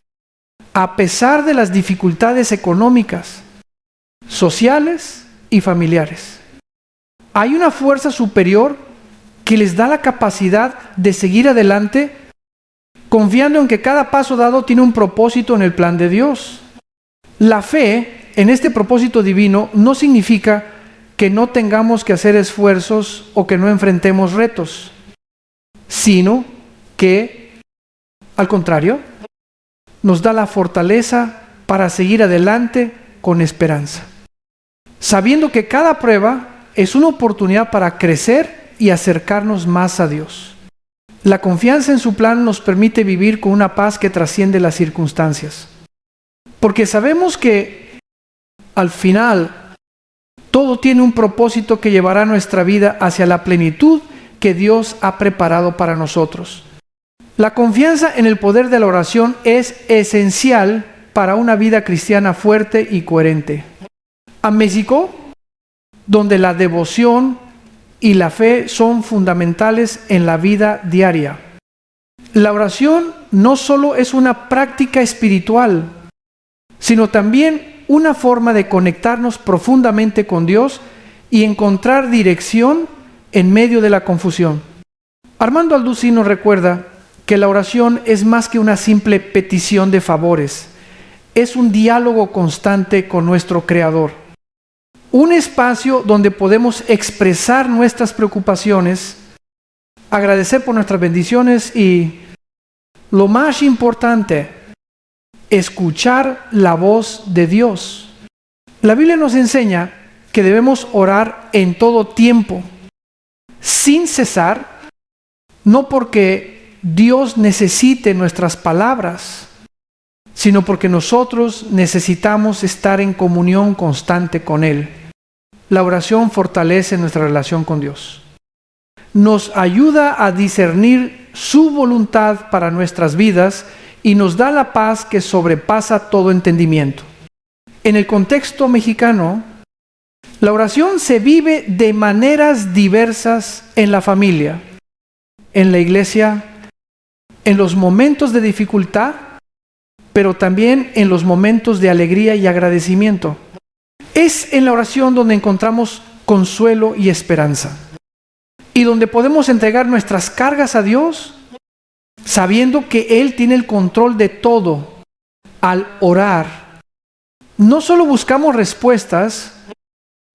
a pesar de las dificultades económicas, sociales y familiares, hay una fuerza superior que les da la capacidad de seguir adelante, confiando en que cada paso dado tiene un propósito en el plan de Dios. La fe en este propósito divino no significa que no tengamos que hacer esfuerzos o que no enfrentemos retos, sino que, al contrario, nos da la fortaleza para seguir adelante con esperanza, sabiendo que cada prueba es una oportunidad para crecer y acercarnos más a Dios. La confianza en su plan nos permite vivir con una paz que trasciende las circunstancias, porque sabemos que al final todo tiene un propósito que llevará nuestra vida hacia la plenitud que Dios ha preparado para nosotros. La confianza en el poder de la oración es esencial para una vida cristiana fuerte y coherente. A México, donde la devoción y la fe son fundamentales en la vida diaria, la oración no solo es una práctica espiritual, sino también una forma de conectarnos profundamente con Dios y encontrar dirección en medio de la confusión. Armando Alducin nos recuerda que la oración es más que una simple petición de favores, es un diálogo constante con nuestro Creador. Un espacio donde podemos expresar nuestras preocupaciones, agradecer por nuestras bendiciones y, lo más importante, escuchar la voz de Dios. La Biblia nos enseña que debemos orar en todo tiempo, sin cesar, no porque Dios necesite nuestras palabras, sino porque nosotros necesitamos estar en comunión constante con Él. La oración fortalece nuestra relación con Dios. Nos ayuda a discernir su voluntad para nuestras vidas y nos da la paz que sobrepasa todo entendimiento. En el contexto mexicano, la oración se vive de maneras diversas en la familia, en la iglesia, en los momentos de dificultad, pero también en los momentos de alegría y agradecimiento. Es en la oración donde encontramos consuelo y esperanza, y donde podemos entregar nuestras cargas a Dios, sabiendo que Él tiene el control de todo. Al orar, no solo buscamos respuestas,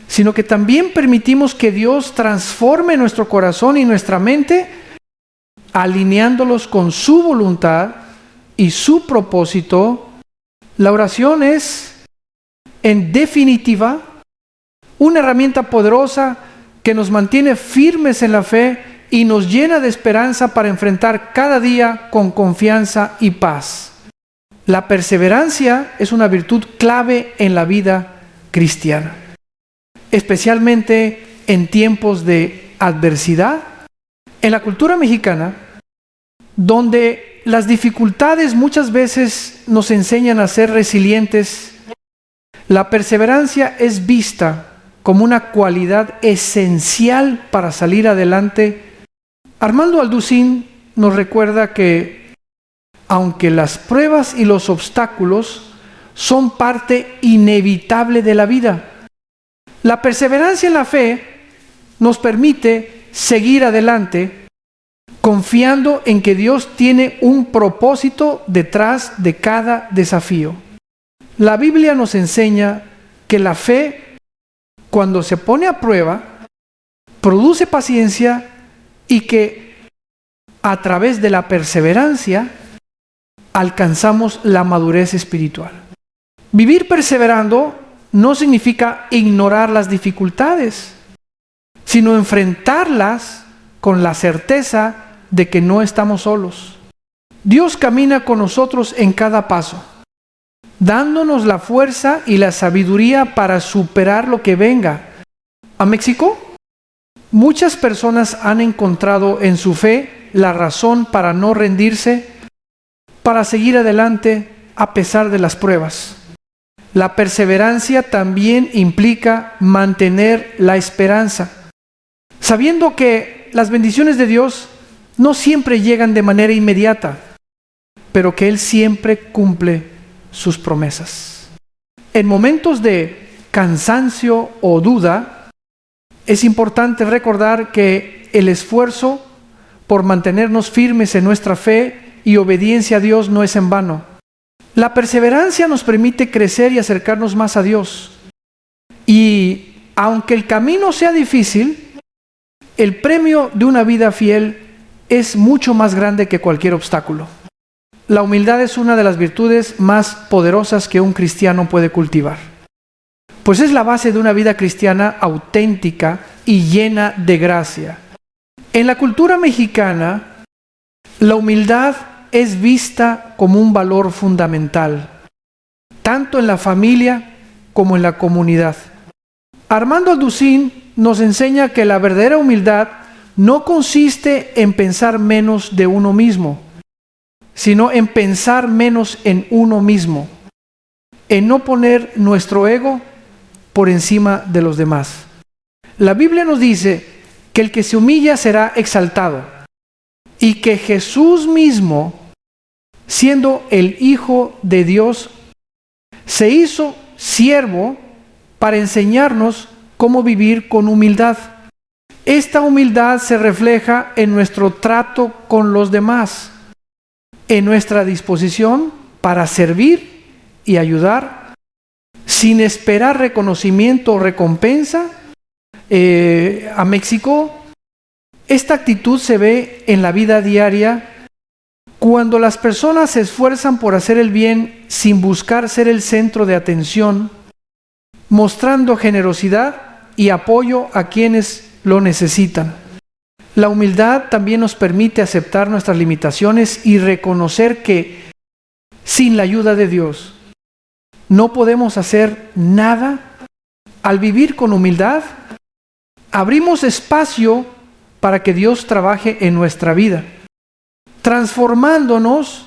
sino que también permitimos que Dios transforme nuestro corazón y nuestra mente, alineándolos con su voluntad y su propósito. La oración es, en definitiva, una herramienta poderosa que nos mantiene firmes en la fe y nos llena de esperanza para enfrentar cada día con confianza y paz. La perseverancia es una virtud clave en la vida cristiana, especialmente en tiempos de adversidad. En la cultura mexicana, donde las dificultades muchas veces nos enseñan a ser resilientes, la perseverancia es vista como una cualidad esencial para salir adelante. Armando Alducín nos recuerda que, aunque las pruebas y los obstáculos son parte inevitable de la vida, la perseverancia en la fe nos permite seguir adelante, confiando en que Dios tiene un propósito detrás de cada desafío. La Biblia nos enseña que la fe, cuando se pone a prueba, produce paciencia y que a través de la perseverancia alcanzamos la madurez espiritual. Vivir perseverando no significa ignorar las dificultades, sino enfrentarlas con la certeza de que no estamos solos. Dios camina con nosotros en cada paso, dándonos la fuerza y la sabiduría para superar lo que venga. ¿A México? Muchas personas han encontrado en su fe la razón para no rendirse, para seguir adelante a pesar de las pruebas. La perseverancia también implica mantener la esperanza, sabiendo que las bendiciones de Dios no siempre llegan de manera inmediata, pero que Él siempre cumple sus promesas. En momentos de cansancio o duda, es importante recordar que el esfuerzo por mantenernos firmes en nuestra fe y obediencia a Dios no es en vano. La perseverancia nos permite crecer y acercarnos más a Dios. Y aunque el camino sea difícil, el premio de una vida fiel es mucho más grande que cualquier obstáculo. La humildad es una de las virtudes más poderosas que un cristiano puede cultivar, pues es la base de una vida cristiana auténtica y llena de gracia. En la cultura mexicana, la humildad es vista como un valor fundamental, tanto en la familia como en la comunidad. Armando Alducín nos enseña que la verdadera humildad no consiste en pensar menos de uno mismo, sino en pensar menos en uno mismo, en no poner nuestro ego por encima de los demás. La Biblia nos dice que el que se humilla será exaltado, y que Jesús mismo, siendo el Hijo de Dios, se hizo siervo para enseñarnos cómo vivir con humildad. Esta humildad se refleja en nuestro trato con los demás, en nuestra disposición para servir y ayudar, sin esperar reconocimiento o recompensa. A México, esta actitud se ve en la vida diaria cuando las personas se esfuerzan por hacer el bien sin buscar ser el centro de atención, mostrando generosidad y apoyo a quienes lo necesitan. La humildad también nos permite aceptar nuestras limitaciones y reconocer que sin la ayuda de Dios no podemos hacer nada. Al vivir con humildad, abrimos espacio para que Dios trabaje en nuestra vida, transformándonos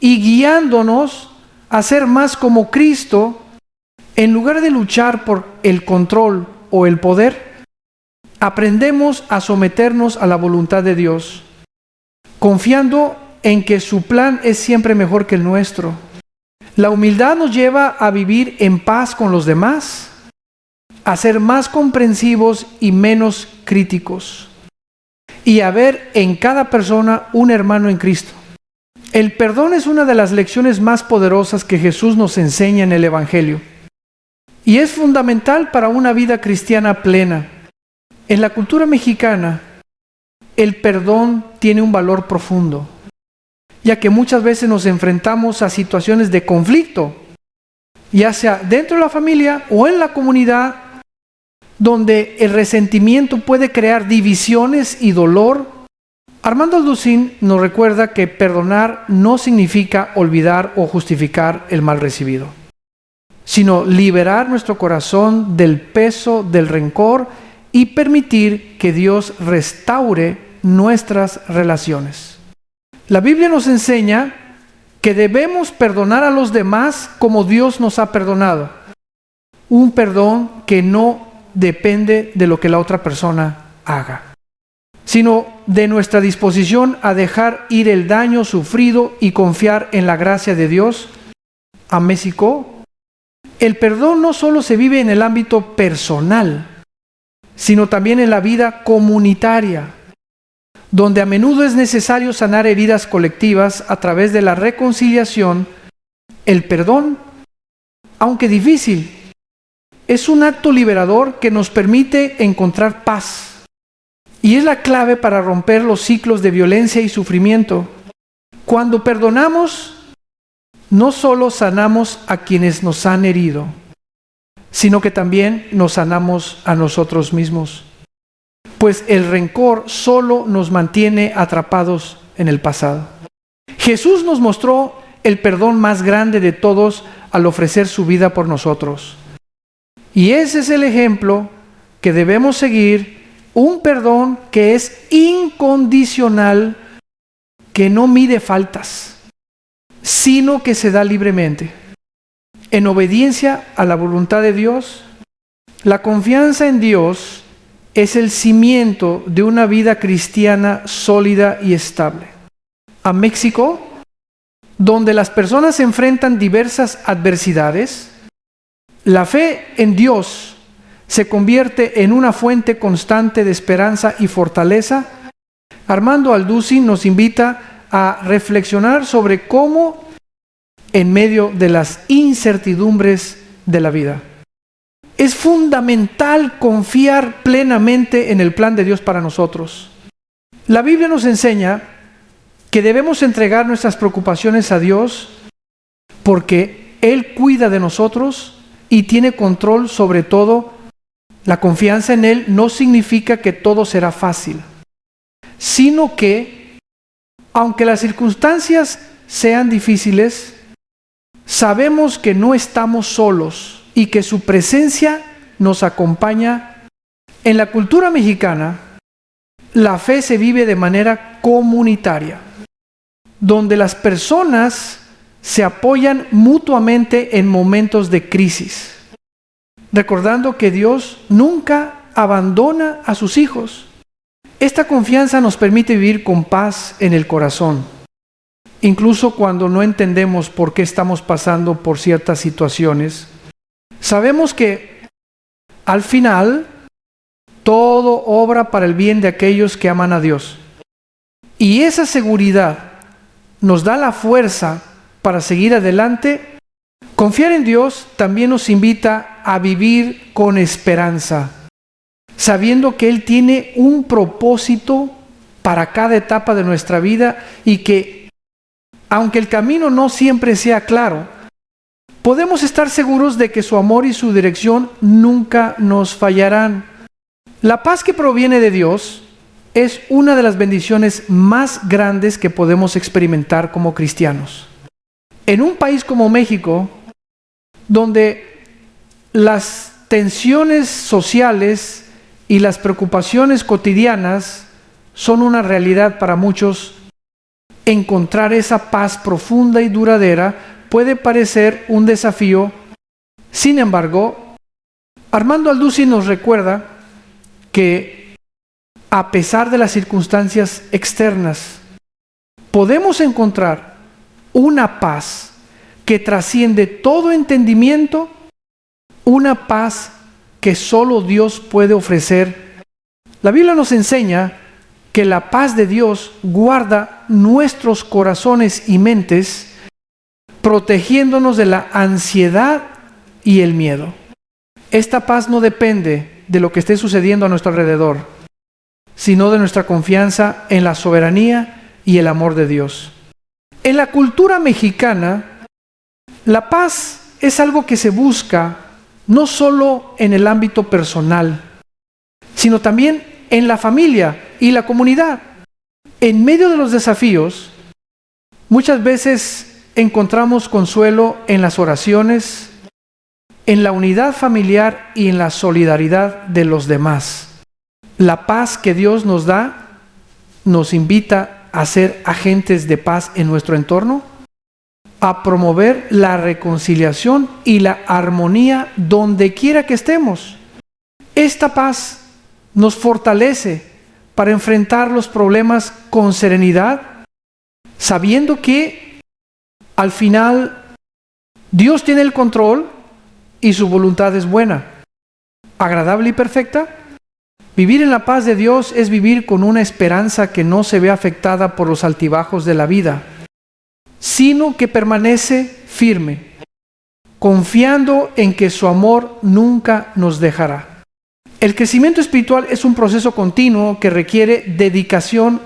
y guiándonos a ser más como Cristo, en lugar de luchar por el control o el poder, aprendemos a someternos a la voluntad de Dios, confiando en que su plan es siempre mejor que el nuestro. La humildad nos lleva a vivir en paz con los demás, a ser más comprensivos y menos críticos, y a ver en cada persona un hermano en Cristo. El perdón es una de las lecciones más poderosas que Jesús nos enseña en el Evangelio, y es fundamental para una vida cristiana plena. En la cultura mexicana, el perdón tiene un valor profundo, ya que muchas veces nos enfrentamos a situaciones de conflicto, ya sea dentro de la familia o en la comunidad, donde el resentimiento puede crear divisiones y dolor. Armando Alducín nos recuerda que perdonar no significa olvidar o justificar el mal recibido, sino liberar nuestro corazón del peso del rencor y permitir que Dios restaure nuestras relaciones. La Biblia nos enseña que debemos perdonar a los demás como Dios nos ha perdonado. Un perdón que no depende de lo que la otra persona haga, sino de nuestra disposición a dejar ir el daño sufrido y confiar en la gracia de Dios. A México, el perdón no solo se vive en el ámbito personal, sino también en la vida comunitaria, donde a menudo es necesario sanar heridas colectivas a través de la reconciliación. El perdón, aunque difícil, es un acto liberador que nos permite encontrar paz, y es la clave para romper los ciclos de violencia y sufrimiento. Cuando perdonamos, no solo sanamos a quienes nos han herido, sino que también nos sanamos a nosotros mismos, pues el rencor solo nos mantiene atrapados en el pasado. Jesús nos mostró el perdón más grande de todos al ofrecer su vida por nosotros. Y ese es el ejemplo que debemos seguir, un perdón que es incondicional, que no mide faltas, sino que se da libremente, en obediencia a la voluntad de Dios. La confianza en Dios es el cimiento de una vida cristiana sólida y estable. A México, donde las personas enfrentan diversas adversidades, la fe en Dios se convierte en una fuente constante de esperanza y fortaleza. Armando Alducín nos invita a reflexionar sobre cómo, en medio de las incertidumbres de la vida, es fundamental confiar plenamente en el plan de Dios para nosotros. La Biblia nos enseña que debemos entregar nuestras preocupaciones a Dios porque Él cuida de nosotros y tiene control sobre todo. La confianza en Él no significa que todo será fácil, sino que, aunque las circunstancias sean difíciles, sabemos que no estamos solos y que su presencia nos acompaña. En la cultura mexicana, la fe se vive de manera comunitaria, donde las personas se apoyan mutuamente en momentos de crisis, recordando que Dios nunca abandona a sus hijos. Esta confianza nos permite vivir con paz en el corazón, incluso cuando no entendemos por qué estamos pasando por ciertas situaciones. Sabemos que al final todo obra para el bien de aquellos que aman a Dios. Y esa seguridad nos da la fuerza para seguir adelante. Confiar en Dios también nos invita a vivir con esperanza, sabiendo que Él tiene un propósito para cada etapa de nuestra vida y que, aunque el camino no siempre sea claro, podemos estar seguros de que su amor y su dirección nunca nos fallarán. La paz que proviene de Dios es una de las bendiciones más grandes que podemos experimentar como cristianos. En un país como México, donde las tensiones sociales y las preocupaciones cotidianas son una realidad para muchos, encontrar esa paz profunda y duradera puede parecer un desafío. Sin embargo, Armando Alducin nos recuerda que a pesar de las circunstancias externas, podemos encontrar una paz que trasciende todo entendimiento, una paz que solo Dios puede ofrecer. La Biblia nos enseña que la paz de Dios guarda nuestros corazones y mentes, protegiéndonos de la ansiedad y el miedo. Esta paz no depende de lo que esté sucediendo a nuestro alrededor, sino de nuestra confianza en la soberanía y el amor de Dios. En la cultura mexicana, la paz es algo que se busca no solo en el ámbito personal, sino también en la familia y la comunidad. En medio de los desafíos, muchas veces encontramos consuelo en las oraciones, en la unidad familiar y en la solidaridad de los demás. La paz que Dios nos da nos invita a ser agentes de paz en nuestro entorno, a promover la reconciliación y la armonía donde quiera que estemos. Esta paz nos fortalece para enfrentar los problemas con serenidad, sabiendo que al final Dios tiene el control y su voluntad es buena, agradable y perfecta. Vivir en la paz de Dios es vivir con una esperanza que no se ve afectada por los altibajos de la vida, sino que permanece firme, confiando en que su amor nunca nos dejará. El crecimiento espiritual es un proceso continuo que requiere dedicación,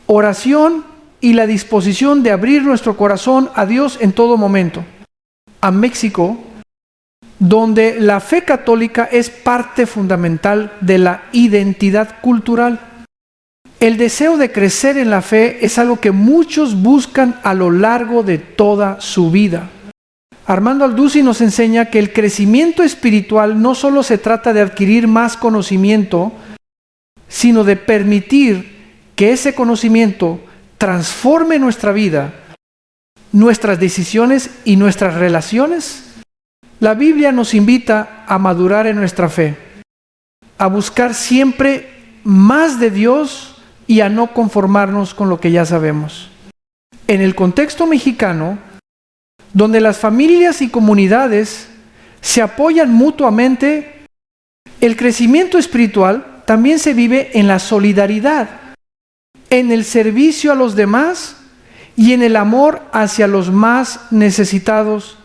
oración y la disposición de abrir nuestro corazón a Dios en todo momento. A México, donde la fe católica es parte fundamental de la identidad cultural. El deseo de crecer en la fe es algo que muchos buscan a lo largo de toda su vida. Armando Alducin nos enseña que el crecimiento espiritual no solo se trata de adquirir más conocimiento, sino de permitir que ese conocimiento transforme nuestra vida, nuestras decisiones y nuestras relaciones. La Biblia nos invita a madurar en nuestra fe, a buscar siempre más de Dios y a no conformarnos con lo que ya sabemos. En el contexto mexicano, donde las familias y comunidades se apoyan mutuamente, el crecimiento espiritual también se vive en la solidaridad, en el servicio a los demás y en el amor hacia los más necesitados.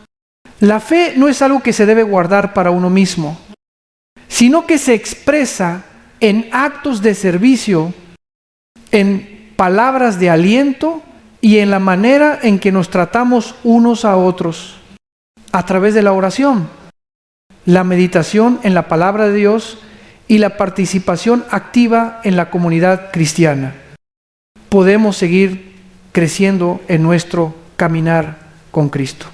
La fe no es algo que se debe guardar para uno mismo, sino que se expresa en actos de servicio, en palabras de aliento y en la manera en que nos tratamos unos a otros, a través de la oración, la meditación en la palabra de Dios y la participación activa en la comunidad cristiana. Podemos seguir creciendo en nuestro caminar con Cristo.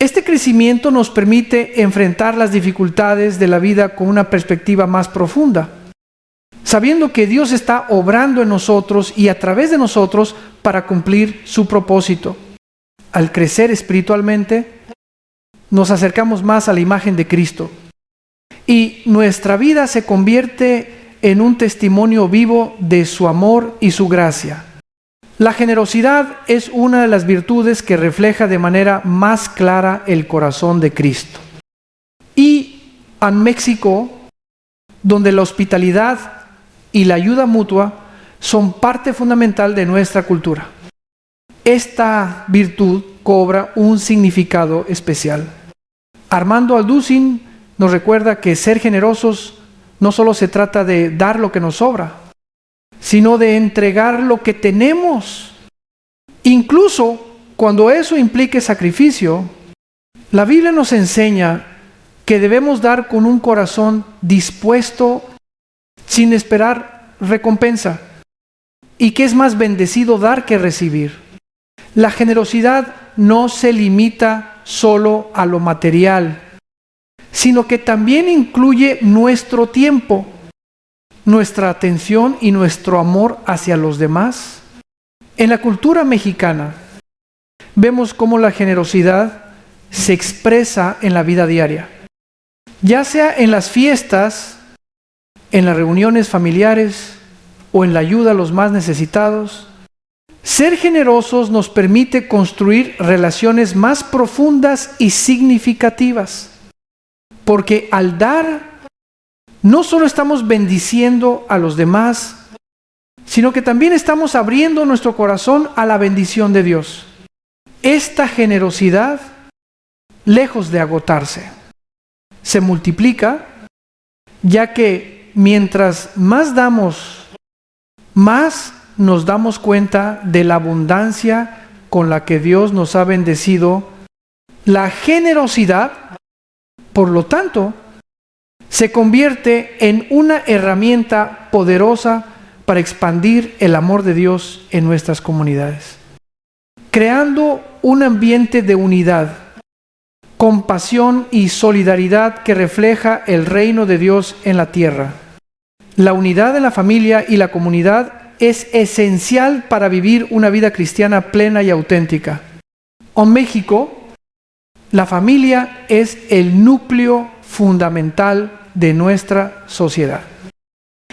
Este crecimiento nos permite enfrentar las dificultades de la vida con una perspectiva más profunda, sabiendo que Dios está obrando en nosotros y a través de nosotros para cumplir su propósito. Al crecer espiritualmente, nos acercamos más a la imagen de Cristo y nuestra vida se convierte en un testimonio vivo de su amor y su gracia. La generosidad es una de las virtudes que refleja de manera más clara el corazón de Cristo. Y en México, donde la hospitalidad y la ayuda mutua son parte fundamental de nuestra cultura, esta virtud cobra un significado especial. Armando Alducin nos recuerda que ser generosos no solo se trata de dar lo que nos sobra, sino de entregar lo que tenemos. Incluso cuando eso implique sacrificio, la Biblia nos enseña que debemos dar con un corazón dispuesto, sin esperar recompensa, y que es más bendecido dar que recibir. La generosidad no se limita solo a lo material, sino que también incluye nuestro tiempo, nuestra atención y nuestro amor hacia los demás. En la cultura mexicana vemos cómo la generosidad se expresa en la vida diaria, ya sea en las fiestas, en las reuniones familiares o en la ayuda a los más necesitados. Ser generosos nos permite construir relaciones más profundas y significativas, porque al dar, no solo estamos bendiciendo a los demás, sino que también estamos abriendo nuestro corazón a la bendición de Dios. Esta generosidad, lejos de agotarse, se multiplica, ya que mientras más damos, más nos damos cuenta de la abundancia con la que Dios nos ha bendecido. La generosidad, por lo tanto, se convierte en una herramienta poderosa para expandir el amor de Dios en nuestras comunidades, creando un ambiente de unidad, compasión y solidaridad que refleja el reino de Dios en la tierra. La unidad de la familia y la comunidad es esencial para vivir una vida cristiana plena y auténtica. En México, la familia es el núcleo fundamental de nuestra sociedad.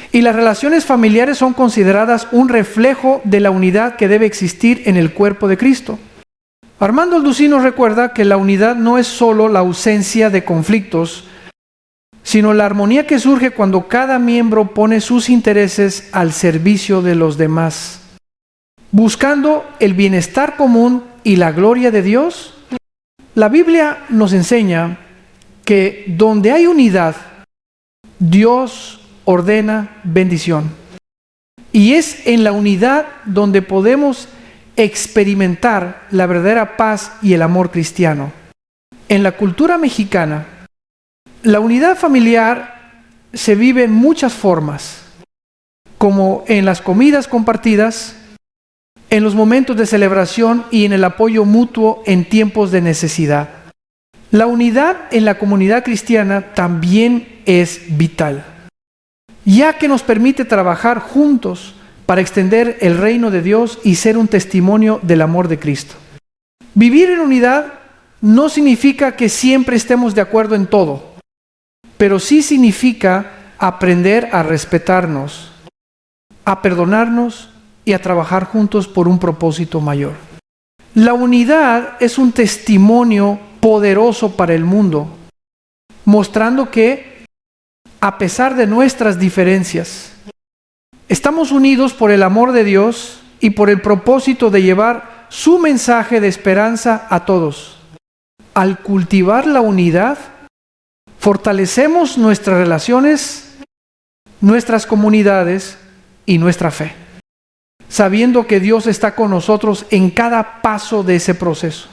Y las relaciones familiares son consideradas un reflejo de la unidad que debe existir en el cuerpo de Cristo. Armando Alducin nos recuerda que la unidad no es solo la ausencia de conflictos, sino la armonía que surge cuando cada miembro pone sus intereses al servicio de los demás, buscando el bienestar común y la gloria de Dios. La Biblia nos enseña que donde hay unidad, Dios ordena bendición. Y es en la unidad donde podemos experimentar la verdadera paz y el amor cristiano. En la cultura mexicana, la unidad familiar se vive en muchas formas, como en las comidas compartidas, en los momentos de celebración y en el apoyo mutuo en tiempos de necesidad. La unidad en la comunidad cristiana también es vital, ya que nos permite trabajar juntos para extender el reino de Dios y ser un testimonio del amor de Cristo. Vivir en unidad no significa que siempre estemos de acuerdo en todo, pero sí significa aprender a respetarnos, a perdonarnos y a trabajar juntos por un propósito mayor. La unidad es un testimonio poderoso para el mundo, mostrando que, a pesar de nuestras diferencias, estamos unidos por el amor de Dios y por el propósito de llevar su mensaje de esperanza a todos. Al cultivar la unidad, fortalecemos nuestras relaciones, nuestras comunidades y nuestra fe, sabiendo que Dios está con nosotros en cada paso de ese proceso.